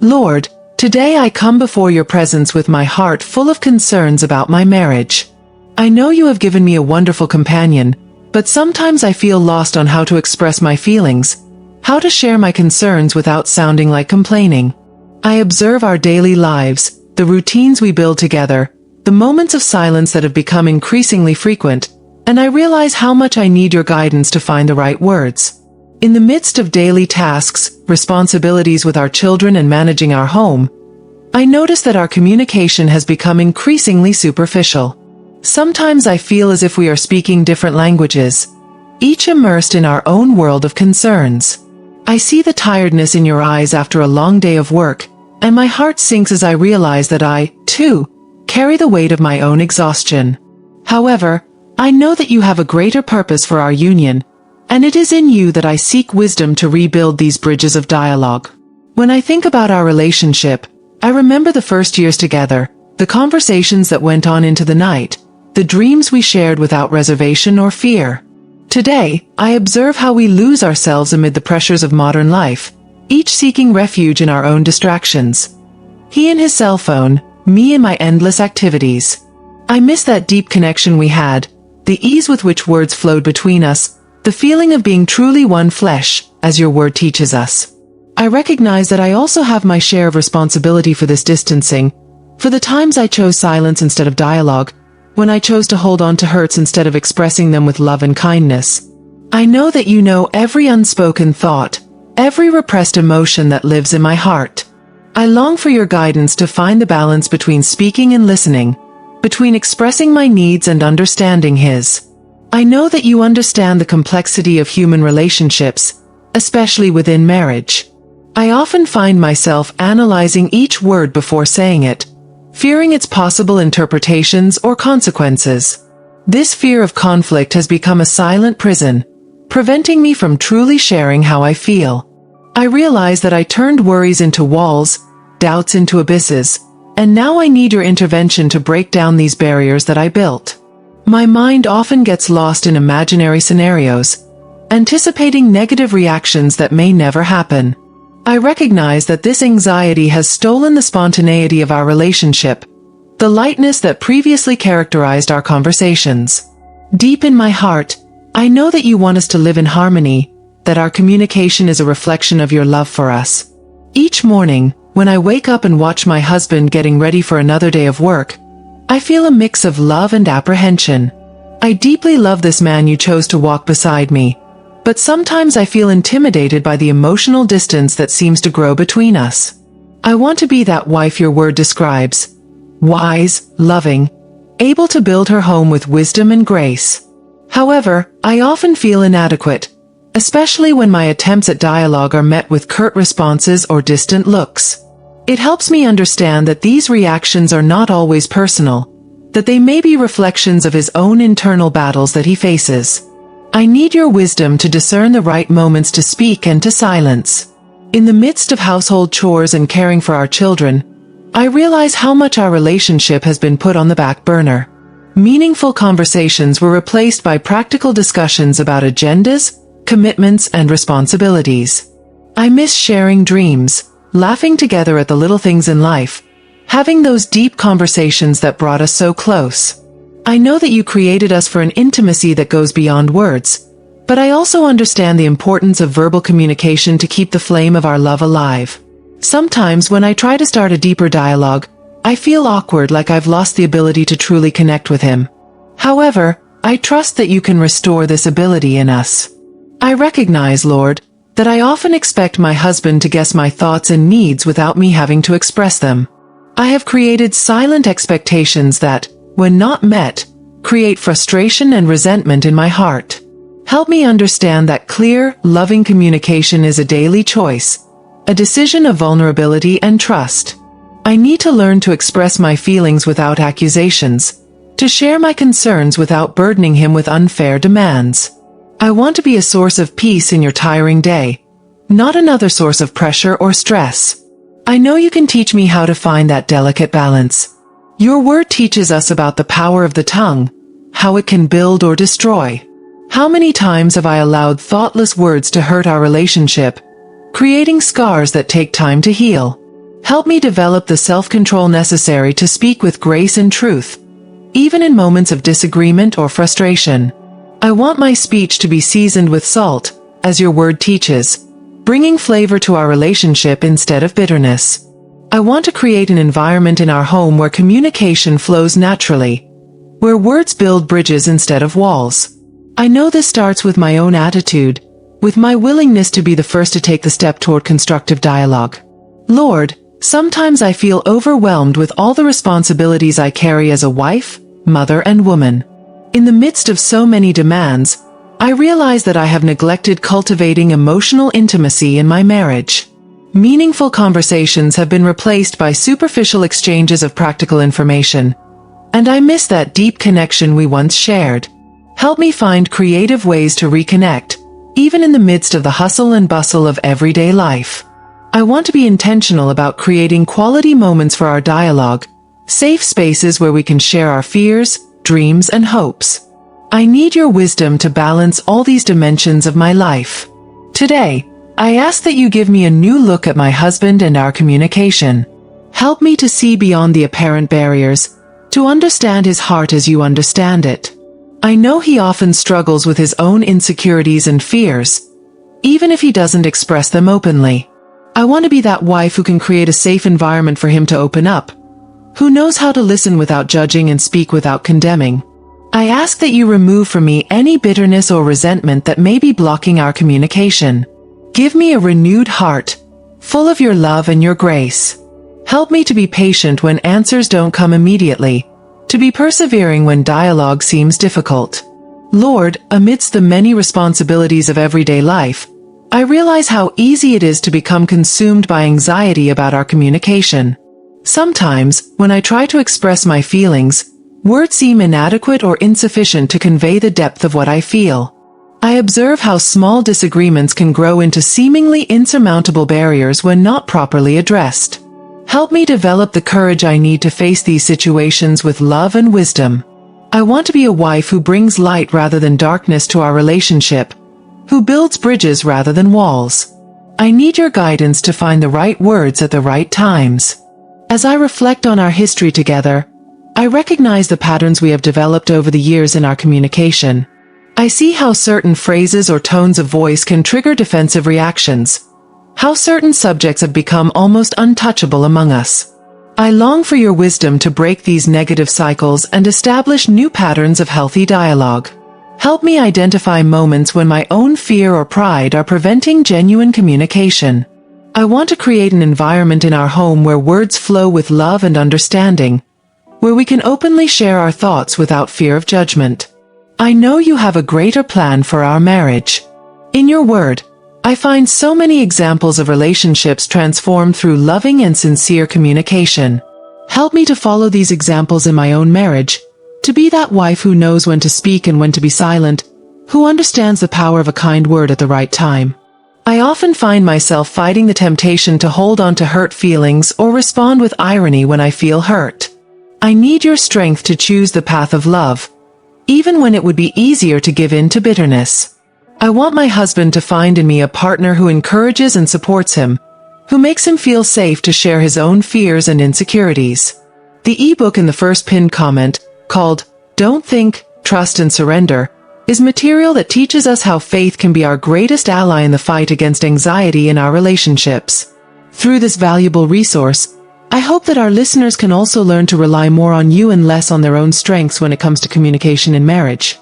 Lord, today I come before your presence with my heart full of concerns about my marriage. I know you have given me a wonderful companion, but sometimes I feel lost on how to express my feelings, how to share my concerns without sounding like complaining. I observe our daily lives, the routines we build together, the moments of silence that have become increasingly frequent, and I realize how much I need your guidance to find the right words. In the midst of daily tasks, responsibilities with our children and managing our home, I notice that our communication has become increasingly superficial. Sometimes I feel as if we are speaking different languages, each immersed in our own world of concerns. I see the tiredness in your eyes after a long day of work, and my heart sinks as I realize that I, too, carry the weight of my own exhaustion. However, I know that you have a greater purpose for our union, and it is in you that I seek wisdom to rebuild these bridges of dialogue. When I think about our relationship, I remember the first years together, the conversations that went on into the night, the dreams we shared without reservation or fear. Today, I observe how we lose ourselves amid the pressures of modern life, each seeking refuge in our own distractions. He in his cell phone, me in my endless activities. I miss that deep connection we had, the ease with which words flowed between us, the feeling of being truly one flesh, as your word teaches us. I recognize that I also have my share of responsibility for this distancing, for the times I chose silence instead of dialogue, when I chose to hold on to hurts instead of expressing them with love and kindness. I know that you know every unspoken thought, every repressed emotion that lives in my heart. I long for your guidance to find the balance between speaking and listening, between expressing my needs and understanding his. I know that you understand the complexity of human relationships, especially within marriage. I often find myself analyzing each word before saying it, fearing its possible interpretations or consequences. This fear of conflict has become a silent prison, preventing me from truly sharing how I feel. I realize that I turned worries into walls, doubts into abysses, and now I need your intervention to break down these barriers that I built. My mind often gets lost in imaginary scenarios, anticipating negative reactions that may never happen. I recognize that this anxiety has stolen the spontaneity of our relationship, the lightness that previously characterized our conversations. Deep in my heart, I know that you want us to live in harmony, that our communication is a reflection of your love for us. Each morning, when I wake up and watch my husband getting ready for another day of work, I feel a mix of love and apprehension. I deeply love this man you chose to walk beside me, but sometimes I feel intimidated by the emotional distance that seems to grow between us. I want to be that wife your word describes, wise, loving, able to build her home with wisdom and grace. However, I often feel inadequate, especially when my attempts at dialogue are met with curt responses or distant looks. It helps me understand that these reactions are not always personal, that they may be reflections of his own internal battles that he faces. I need your wisdom to discern the right moments to speak and to silence. In the midst of household chores and caring for our children, I realize how much our relationship has been put on the back burner. Meaningful conversations were replaced by practical discussions about agendas, commitments, and responsibilities. I miss sharing dreams, laughing together at the little things in life, having those deep conversations that brought us so close. I know that you created us for an intimacy that goes beyond words, but I also understand the importance of verbal communication to keep the flame of our love alive. Sometimes when I try to start a deeper dialogue, I feel awkward, like I've lost the ability to truly connect with him. However, I trust that you can restore this ability in us. I recognize, Lord, that I often expect my husband to guess my thoughts and needs without me having to express them. I have created silent expectations that, when not met, create frustration and resentment in my heart. Help me understand that clear, loving communication is a daily choice, a decision of vulnerability and trust. I need to learn to express my feelings without accusations, to share my concerns without burdening him with unfair demands. I want to be a source of peace in your tiring day, not another source of pressure or stress. I know you can teach me how to find that delicate balance. Your word teaches us about the power of the tongue, how it can build or destroy. How many times have I allowed thoughtless words to hurt our relationship, creating scars that take time to heal? Help me develop the self-control necessary to speak with grace and truth, even in moments of disagreement or frustration. I want my speech to be seasoned with salt, as your word teaches, bringing flavor to our relationship instead of bitterness. I want to create an environment in our home where communication flows naturally, where words build bridges instead of walls. I know this starts with my own attitude, with my willingness to be the first to take the step toward constructive dialogue. Lord, sometimes I feel overwhelmed with all the responsibilities I carry as a wife, mother, and woman. In the midst of so many demands, I realize that I have neglected cultivating emotional intimacy in my marriage. Meaningful conversations have been replaced by superficial exchanges of practical information, and I miss that deep connection we once shared. Help me find creative ways to reconnect, even in the midst of the hustle and bustle of everyday life. I want to be intentional about creating quality moments for our dialogue, safe spaces where we can share our fears, dreams, and hopes. I need your wisdom to balance all these dimensions of my life. Today, I ask that you give me a new look at my husband and our communication. Help me to see beyond the apparent barriers, to understand his heart as you understand it. I know he often struggles with his own insecurities and fears, even if he doesn't express them openly. I want to be that wife who can create a safe environment for him to open up, who knows how to listen without judging and speak without condemning. I ask that you remove from me any bitterness or resentment that may be blocking our communication. Give me a renewed heart, full of your love and your grace. Help me to be patient when answers don't come immediately, to be persevering when dialogue seems difficult. Lord, amidst the many responsibilities of everyday life, I realize how easy it is to become consumed by anxiety about our communication. Sometimes, when I try to express my feelings, words seem inadequate or insufficient to convey the depth of what I feel. I observe how small disagreements can grow into seemingly insurmountable barriers when not properly addressed. Help me develop the courage I need to face these situations with love and wisdom. I want to be a wife who brings light rather than darkness to our relationship, who builds bridges rather than walls. I need your guidance to find the right words at the right times. As I reflect on our history together, I recognize the patterns we have developed over the years in our communication. I see how certain phrases or tones of voice can trigger defensive reactions, how certain subjects have become almost untouchable among us. I long for your wisdom to break these negative cycles and establish new patterns of healthy dialogue. Help me identify moments when my own fear or pride are preventing genuine communication. I want to create an environment in our home where words flow with love and understanding, where we can openly share our thoughts without fear of judgment. I know you have a greater plan for our marriage. In your word, I find so many examples of relationships transformed through loving and sincere communication. Help me to follow these examples in my own marriage, to be that wife who knows when to speak and when to be silent, who understands the power of a kind word at the right time. I often find myself fighting the temptation to hold on to hurt feelings or respond with irony when I feel hurt. I need your strength to choose the path of love, even when it would be easier to give in to bitterness. I want my husband to find in me a partner who encourages and supports him, who makes him feel safe to share his own fears and insecurities. The ebook in the first pinned comment, called Don't Think, Trust and Surrender, is material that teaches us how faith can be our greatest ally in the fight against anxiety in our relationships. Through this valuable resource, I hope that our listeners can also learn to rely more on you and less on their own strengths when it comes to communication in marriage.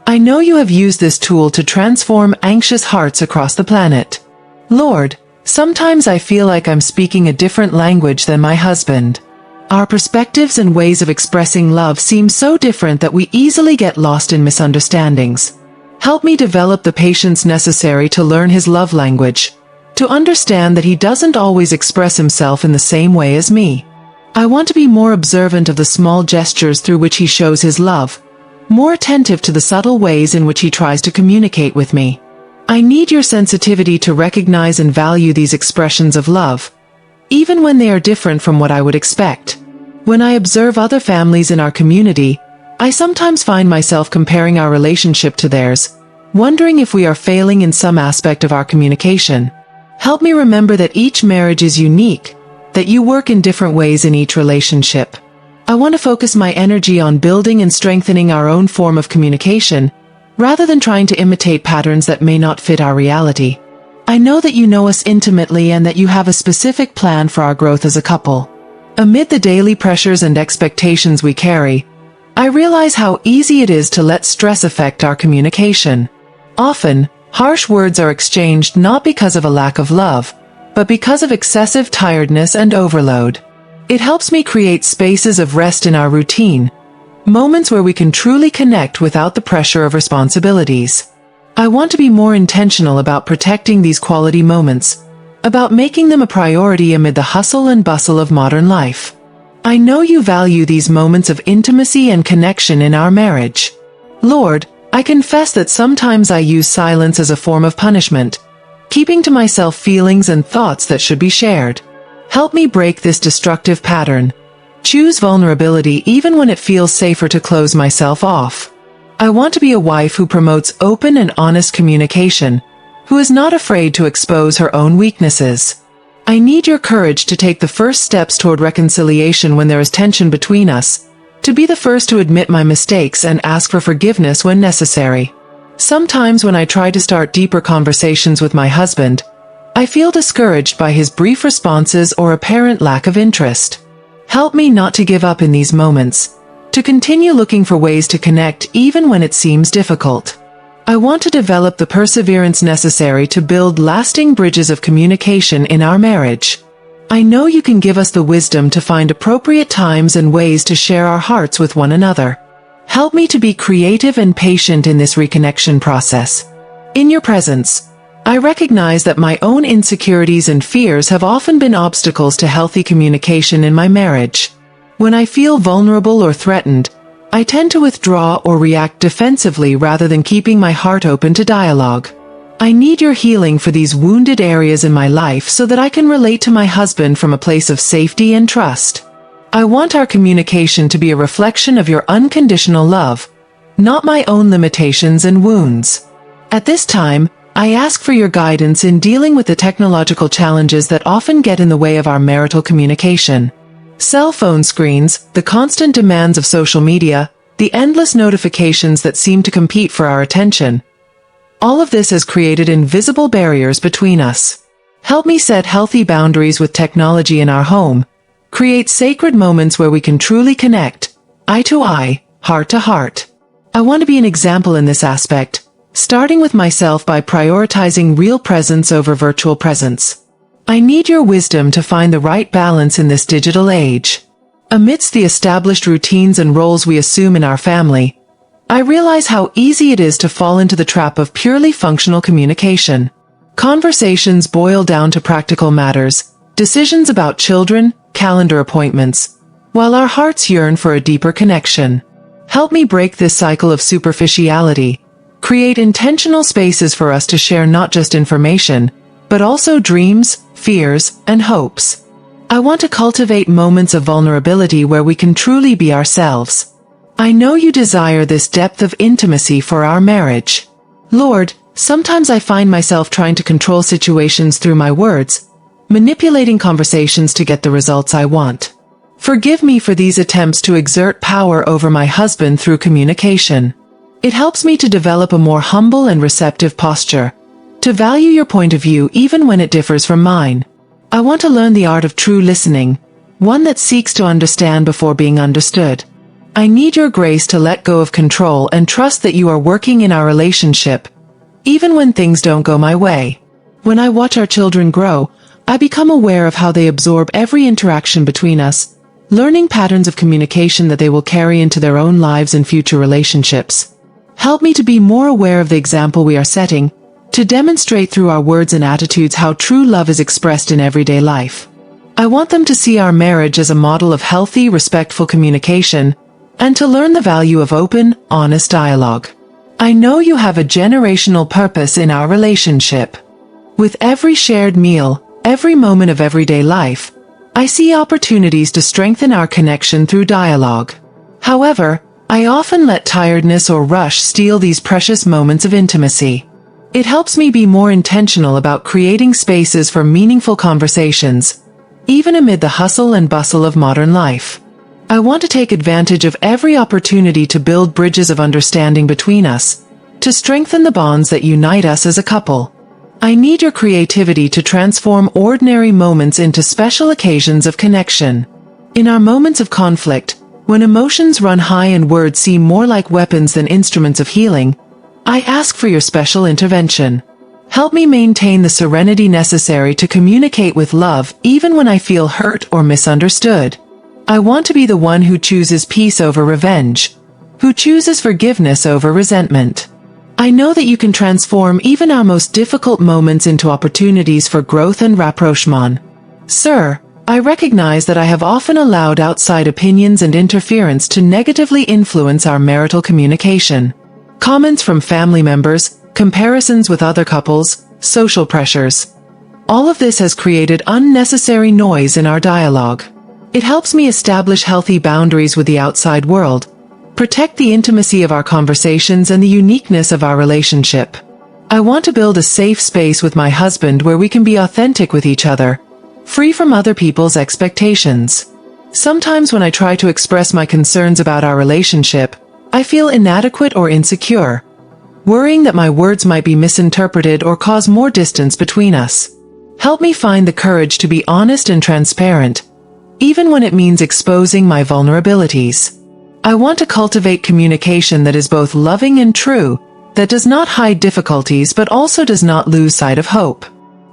I know you have used this tool to transform anxious hearts across the planet. Lord, sometimes I feel like I'm speaking a different language than my husband. Our perspectives and ways of expressing love seem so different that we easily get lost in misunderstandings. Help me develop the patience necessary to learn his love language, to understand that he doesn't always express himself in the same way as me. I want to be more observant of the small gestures through which he shows his love, more attentive to the subtle ways in which he tries to communicate with me. I need your sensitivity to recognize and value these expressions of love, even when they are different from what I would expect. When I observe other families in our community, I sometimes find myself comparing our relationship to theirs, wondering if we are failing in some aspect of our communication. Help me remember that each marriage is unique, that you work in different ways in each relationship. I want to focus my energy on building and strengthening our own form of communication, rather than trying to imitate patterns that may not fit our reality. I know that you know us intimately and that you have a specific plan for our growth as a couple. Amid the daily pressures and expectations we carry, I realize how easy it is to let stress affect our communication. Often, harsh words are exchanged not because of a lack of love, but because of excessive tiredness and overload. It helps me create spaces of rest in our routine, moments where we can truly connect without the pressure of responsibilities. I want to be more intentional about protecting these quality moments, about making them a priority amid the hustle and bustle of modern life. I know you value these moments of intimacy and connection in our marriage. Lord, I confess that sometimes I use silence as a form of punishment, keeping to myself feelings and thoughts that should be shared. Help me break this destructive pattern. Choose vulnerability even when it feels safer to close myself off. I want to be a wife who promotes open and honest communication, who is not afraid to expose her own weaknesses. I need your courage to take the first steps toward reconciliation when there is tension between us, to be the first to admit my mistakes and ask for forgiveness when necessary. Sometimes when I try to start deeper conversations with my husband, I feel discouraged by his brief responses or apparent lack of interest. Help me not to give up in these moments, to continue looking for ways to connect even when it seems difficult. I want to develop the perseverance necessary to build lasting bridges of communication in our marriage. I know you can give us the wisdom to find appropriate times and ways to share our hearts with one another. Help me to be creative and patient in this reconnection process. In your presence, I recognize that my own insecurities and fears have often been obstacles to healthy communication in my marriage. When I feel vulnerable or threatened, I tend to withdraw or react defensively rather than keeping my heart open to dialogue. I need your healing for these wounded areas in my life so that I can relate to my husband from a place of safety and trust. I want our communication to be a reflection of your unconditional love, not my own limitations and wounds. At this time, I ask for your guidance in dealing with the technological challenges that often get in the way of our marital communication. Cell phone screens, the constant demands of social media, the endless notifications that seem to compete for our attention. All of this has created invisible barriers between us. Help me set healthy boundaries with technology in our home, create sacred moments where we can truly connect, eye to eye, heart to heart. I want to be an example in this aspect, starting with myself by prioritizing real presence over virtual presence. I need your wisdom to find the right balance in this digital age. Amidst the established routines and roles we assume in our family, I realize how easy it is to fall into the trap of purely functional communication. Conversations boil down to practical matters, decisions about children, calendar appointments, while our hearts yearn for a deeper connection. Help me break this cycle of superficiality, create intentional spaces for us to share not just information, but also dreams, fears, and hopes. I want to cultivate moments of vulnerability where we can truly be ourselves. I know you desire this depth of intimacy for our marriage. Lord, sometimes I find myself trying to control situations through my words, manipulating conversations to get the results I want. Forgive me for these attempts to exert power over my husband through communication. It helps me to develop a more humble and receptive posture, to value your point of view even when it differs from mine. I want to learn the art of true listening, one that seeks to understand before being understood. I need your grace to let go of control and trust that you are working in our relationship, even when things don't go my way. When I watch our children grow, I become aware of how they absorb every interaction between us, learning patterns of communication that they will carry into their own lives and future relationships. Help me to be more aware of the example we are setting, to demonstrate through our words and attitudes how true love is expressed in everyday life. I want them to see our marriage as a model of healthy, respectful communication, and to learn the value of open, honest dialogue. I know you have a generational purpose in our relationship. With every shared meal, every moment of everyday life, I see opportunities to strengthen our connection through dialogue. However, I often let tiredness or rush steal these precious moments of intimacy. It helps me be more intentional about creating spaces for meaningful conversations, even amid the hustle and bustle of modern life. I want to take advantage of every opportunity to build bridges of understanding between us, to strengthen the bonds that unite us as a couple. I need your creativity to transform ordinary moments into special occasions of connection. In our moments of conflict, when emotions run high and words seem more like weapons than instruments of healing, I ask for your special intervention. Help me maintain the serenity necessary to communicate with love even when I feel hurt or misunderstood. I want to be the one who chooses peace over revenge, who chooses forgiveness over resentment. I know that you can transform even our most difficult moments into opportunities for growth and rapprochement. Sir, I recognize that I have often allowed outside opinions and interference to negatively influence our marital communication. Comments from family members, comparisons with other couples, social pressures. All of this has created unnecessary noise in our dialogue. It helps me establish healthy boundaries with the outside world, protect the intimacy of our conversations and the uniqueness of our relationship. I want to build a safe space with my husband where we can be authentic with each other, free from other people's expectations. Sometimes when I try to express my concerns about our relationship, I feel inadequate or insecure, worrying that my words might be misinterpreted or cause more distance between us. Help me find the courage to be honest and transparent, even when it means exposing my vulnerabilities. I want to cultivate communication that is both loving and true, that does not hide difficulties but also does not lose sight of hope.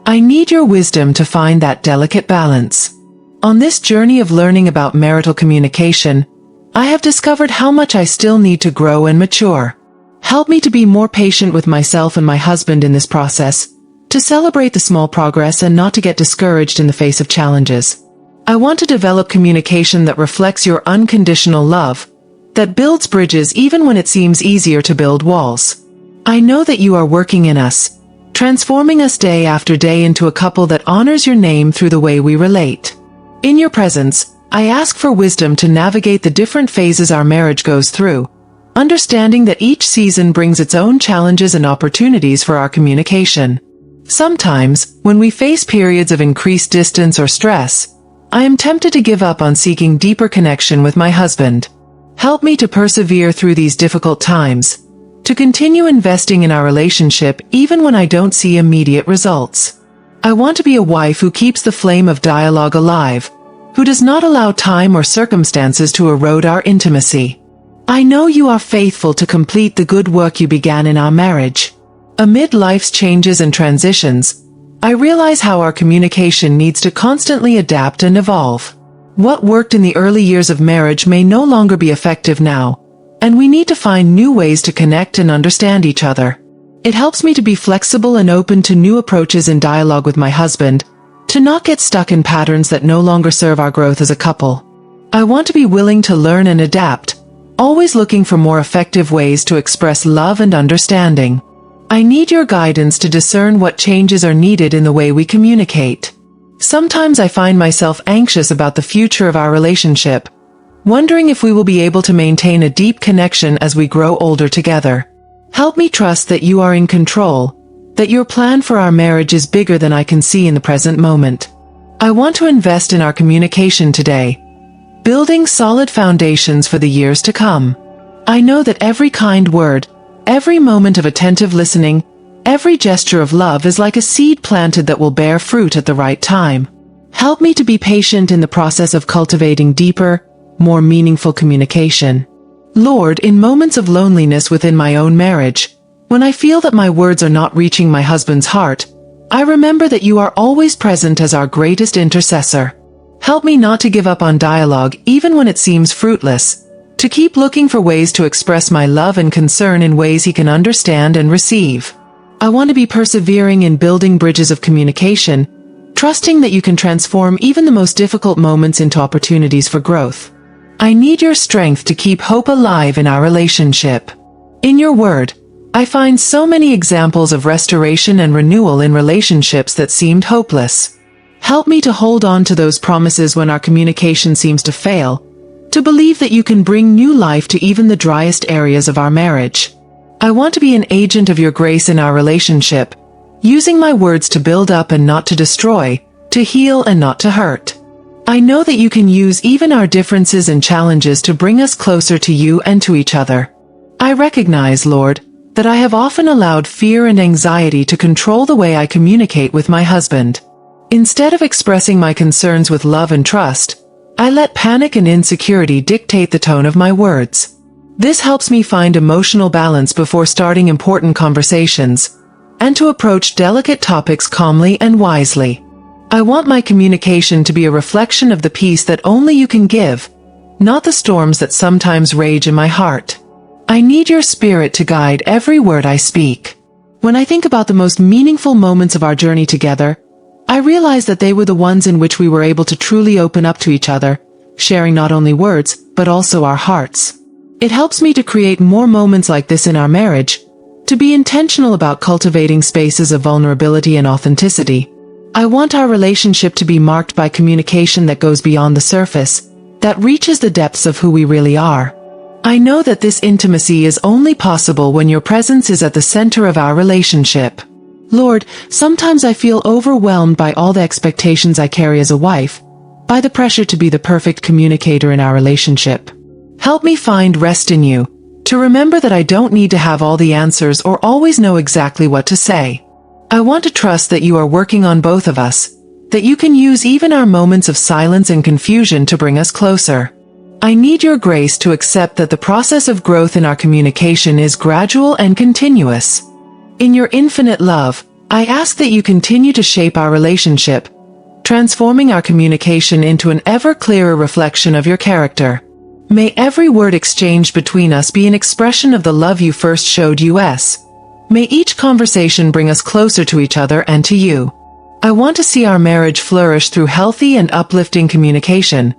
I need your wisdom to find that delicate balance. On this journey of learning about marital communication, I have discovered how much I still need to grow and mature. Help me to be more patient with myself and my husband in this process, to celebrate the small progress and not to get discouraged in the face of challenges. I want to develop communication that reflects your unconditional love, that builds bridges even when it seems easier to build walls. I know that you are working in us, transforming us day after day into a couple that honors your name through the way we relate. In your presence, I ask for wisdom to navigate the different phases our marriage goes through, understanding that each season brings its own challenges and opportunities for our communication. Sometimes, when we face periods of increased distance or stress, I am tempted to give up on seeking deeper connection with my husband. Help me to persevere through these difficult times, to continue investing in our relationship even when I don't see immediate results. I want to be a wife who keeps the flame of dialogue alive, who does not allow time or circumstances to erode our intimacy. I know you are faithful to complete the good work you began in our marriage. Amid life's changes and transitions, I realize how our communication needs to constantly adapt and evolve. What worked in the early years of marriage may no longer be effective now, and we need to find new ways to connect and understand each other. It helps me to be flexible and open to new approaches in dialogue with my husband, to not get stuck in patterns that no longer serve our growth as a couple. I want to be willing to learn and adapt, always looking for more effective ways to express love and understanding. I need your guidance to discern what changes are needed in the way we communicate. Sometimes I find myself anxious about the future of our relationship, wondering if we will be able to maintain a deep connection as we grow older together. Help me trust that you are in control, that your plan for our marriage is bigger than I can see in the present moment. I want to invest in our communication today, building solid foundations for the years to come. I know that every kind word, every moment of attentive listening, every gesture of love is like a seed planted that will bear fruit at the right time. Help me to be patient in the process of cultivating deeper, more meaningful communication. Lord, in moments of loneliness within my own marriage, when I feel that my words are not reaching my husband's heart, I remember that you are always present as our greatest intercessor. Help me not to give up on dialogue even when it seems fruitless, to keep looking for ways to express my love and concern in ways he can understand and receive. I want to be persevering in building bridges of communication, trusting that you can transform even the most difficult moments into opportunities for growth. I need your strength to keep hope alive in our relationship. In your word, I find so many examples of restoration and renewal in relationships that seemed hopeless. Help me to hold on to those promises when our communication seems to fail, to believe that you can bring new life to even the driest areas of our marriage. I want to be an agent of your grace in our relationship, using my words to build up and not to destroy, to heal and not to hurt. I know that you can use even our differences and challenges to bring us closer to you and to each other. I recognize, Lord, that I have often allowed fear and anxiety to control the way I communicate with my husband. Instead of expressing my concerns with love and trust, I let panic and insecurity dictate the tone of my words. This helps me find emotional balance before starting important conversations, and to approach delicate topics calmly and wisely. I want my communication to be a reflection of the peace that only you can give, not the storms that sometimes rage in my heart. I need your spirit to guide every word I speak. When I think about the most meaningful moments of our journey together, I realize that they were the ones in which we were able to truly open up to each other, sharing not only words, but also our hearts. It helps me to create more moments like this in our marriage, to be intentional about cultivating spaces of vulnerability and authenticity. I want our relationship to be marked by communication that goes beyond the surface, that reaches the depths of who we really are. I know that this intimacy is only possible when your presence is at the center of our relationship. Lord, sometimes I feel overwhelmed by all the expectations I carry as a wife, by the pressure to be the perfect communicator in our relationship. Help me find rest in you, to remember that I don't need to have all the answers or always know exactly what to say. I want to trust that you are working on both of us, that you can use even our moments of silence and confusion to bring us closer. I need your grace to accept that the process of growth in our communication is gradual and continuous. In your infinite love, I ask that you continue to shape our relationship, transforming our communication into an ever clearer reflection of your character. May every word exchanged between us be an expression of the love you first showed us. May each conversation bring us closer to each other and to you. I want to see our marriage flourish through healthy and uplifting communication,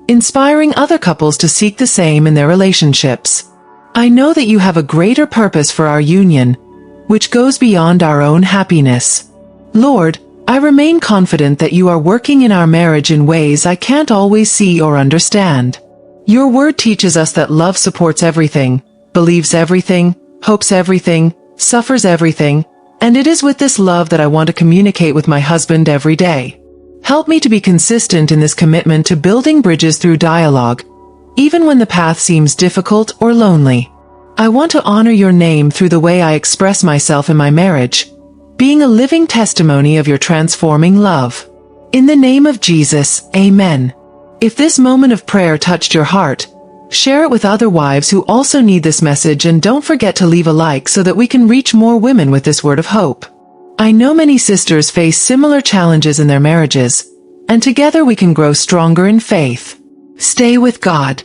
inspiring other couples to seek the same in their relationships. I know that you have a greater purpose for our union, which goes beyond our own happiness. Lord, I remain confident that you are working in our marriage in ways I can't always see or understand. Your word teaches us that love supports everything, believes everything, hopes everything, suffers everything, and it is with this love that I want to communicate with my husband every day. Help me to be consistent in this commitment to building bridges through dialogue, even when the path seems difficult or lonely. I want to honor your name through the way I express myself in my marriage, being a living testimony of your transforming love. In the name of Jesus, Amen. If this moment of prayer touched your heart, share it with other wives who also need this message, and don't forget to leave a like so that we can reach more women with this word of hope. I know many sisters face similar challenges in their marriages, and together we can grow stronger in faith. Stay with God.